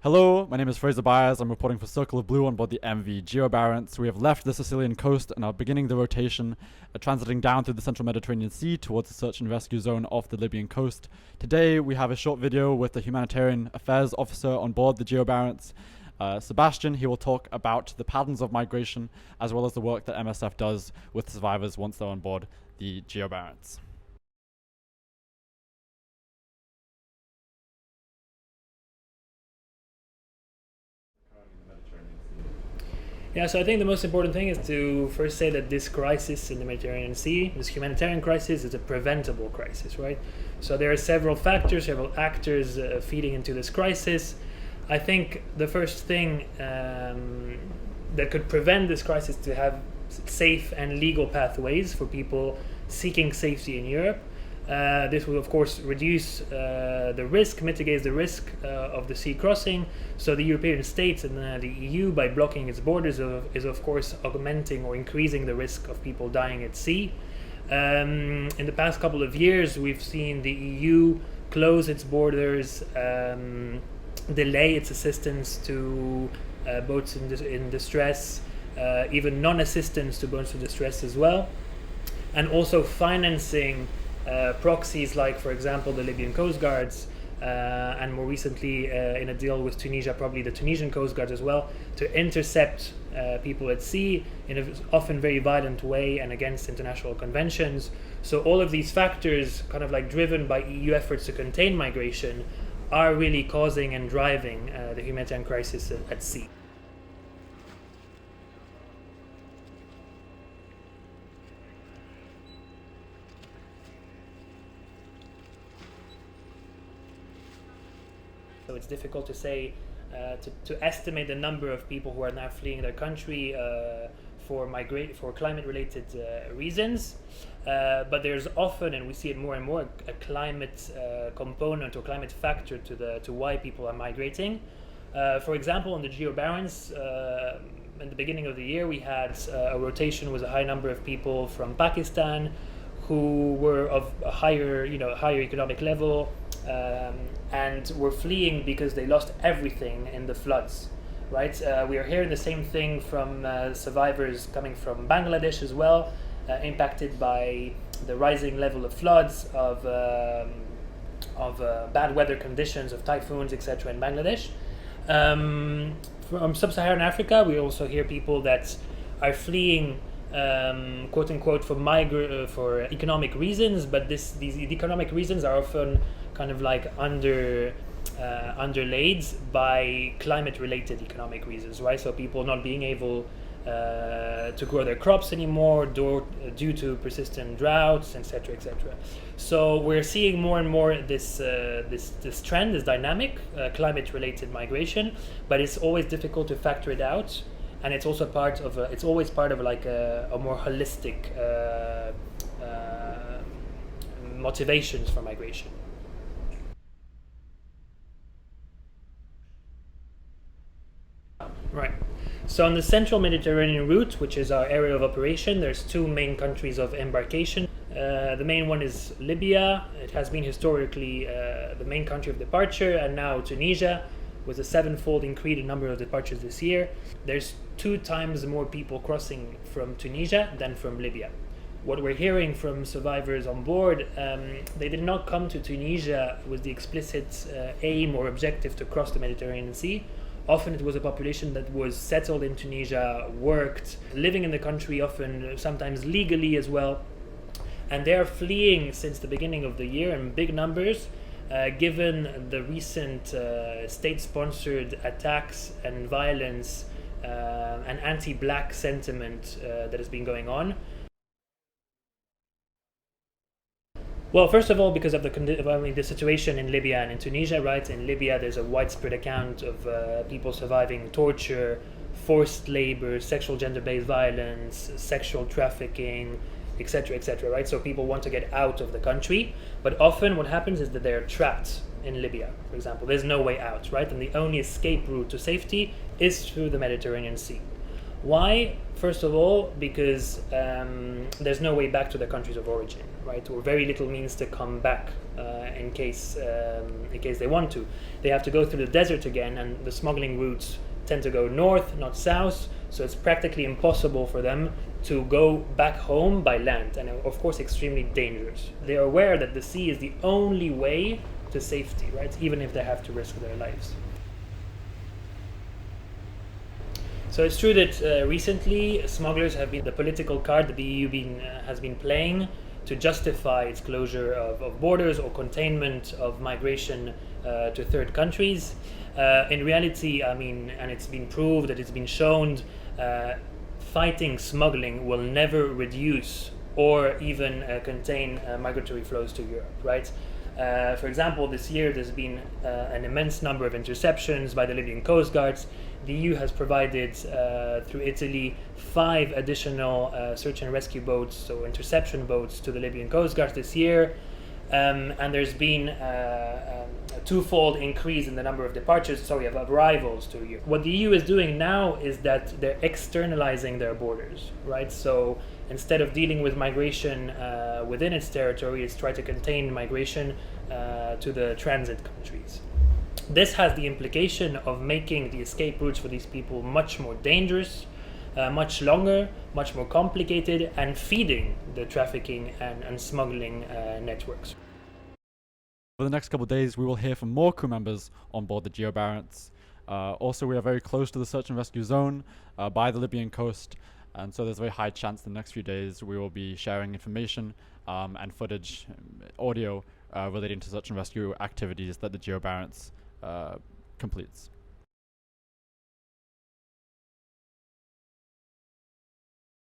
Hello, my name is Fraser Byers. I'm reporting for Circle of Blue on board the MV Geo Barents. We have left the Sicilian coast and are beginning the rotation, transiting down through the central Mediterranean Sea towards the search and rescue zone off the Libyan coast. Today we have a short video with the humanitarian affairs officer on board the Geo Barents, Sebastian. He will talk about the patterns of migration as well as the work that MSF does with survivors once they're on board the Geo Barents. Yeah, so I think the most important thing is to first say that this crisis in the Mediterranean Sea, this humanitarian crisis, is a preventable crisis, right? So there are several factors, several actors feeding into this crisis. I think the first thing that could prevent this crisis to have safe and legal pathways for people seeking safety in Europe. This will, of course, reduce the risk, mitigates the risk of the sea crossing. So the European states and the EU, by blocking its borders, is of course augmenting or increasing the risk of people dying at sea. In the past couple of years, we've seen the EU close its borders, delay its assistance to boats in distress, even non-assistance to boats in distress as well, and also financing proxies like, for example, the Libyan Coast Guards, and more recently in a deal with Tunisia, probably the Tunisian Coast Guard as well, to intercept people at sea in an often very violent way and against international conventions. So all of these factors, kind of like driven by EU efforts to contain migration, are really causing and driving the humanitarian crisis at sea. So it's difficult to say, to estimate the number of people who are now fleeing their country for climate-related reasons. But there's often, and we see it more and more, a climate component or climate factor to why people are migrating. For example, on the Geo Barents, in the beginning of the year, we had a rotation with a high number of people from Pakistan who were of a higher economic level, and were fleeing because they lost everything in the floods, right? We are hearing the same thing from survivors coming from Bangladesh as well, impacted by the rising level of floods, of bad weather conditions, of typhoons, etc. in Bangladesh. From sub-Saharan Africa, we also hear people that are fleeing, quote unquote, for economic reasons, but these economic reasons are often kind of like underlaid by climate-related economic reasons, right? So people not being able to grow their crops anymore due to persistent droughts, etc., etc. So we're seeing more and more this trend, this dynamic, climate-related migration, but it's always difficult to factor it out, and it's also always part of like a more holistic motivations for migration. Right. So on the central Mediterranean route, which is our area of operation, there's two main countries of embarkation. The main one is Libya. It has been historically the main country of departure, and now Tunisia, with a sevenfold increase in number of departures this year. There's 2 times more people crossing from Tunisia than from Libya. What we're hearing from survivors on board, they did not come to Tunisia with the explicit aim or objective to cross the Mediterranean Sea. Often it was a population that was settled in Tunisia, worked, living in the country, often sometimes legally as well. And they are fleeing since the beginning of the year in big numbers, given the recent state-sponsored attacks and violence and anti-black sentiment that has been going on. Well, first of all, because of the situation in Libya and in Tunisia, right? In Libya, there's a widespread account of people surviving torture, forced labor, sexual gender-based violence, sexual trafficking, etc., right? So people want to get out of the country, but often what happens is that they're trapped in Libya, for example. There's no way out, right? And the only escape route to safety is through the Mediterranean Sea. Why? First of all, because there's no way back to their countries of origin, right? Or very little means to come back in case they want to. They have to go through the desert again, and the smuggling routes tend to go north, not south. So it's practically impossible for them to go back home by land, and of course extremely dangerous. They are aware that the sea is the only way to safety, right? Even if they have to risk their lives. So it's true that recently smugglers have been the political card that the EU has been playing to justify its closure of borders or containment of migration to third countries. In reality, I mean, and it's been proved that it's been shown, fighting smuggling will never reduce or even contain migratory flows to Europe, right? For example, this year there's been an immense number of interceptions by the Libyan coast guards. The EU has provided, through Italy, 5 additional search and rescue boats, so interception boats, to the Libyan coast guards this year. And there's been a twofold increase in the number of of arrivals to Europe. What the EU is doing now is that they're externalizing their borders, right? So instead of dealing with migration within its territory, it's trying to contain migration to the transit countries. This has the implication of making the escape routes for these people much more dangerous, much longer, much more complicated, and feeding the trafficking and smuggling networks. For the next couple of days, we will hear from more crew members on board the Geo Barents. Also, we are very close to the search and rescue zone by the Libyan coast, and so there's a very high chance the next few days we will be sharing information and footage, audio relating to search and rescue activities that the Geo Barents completes.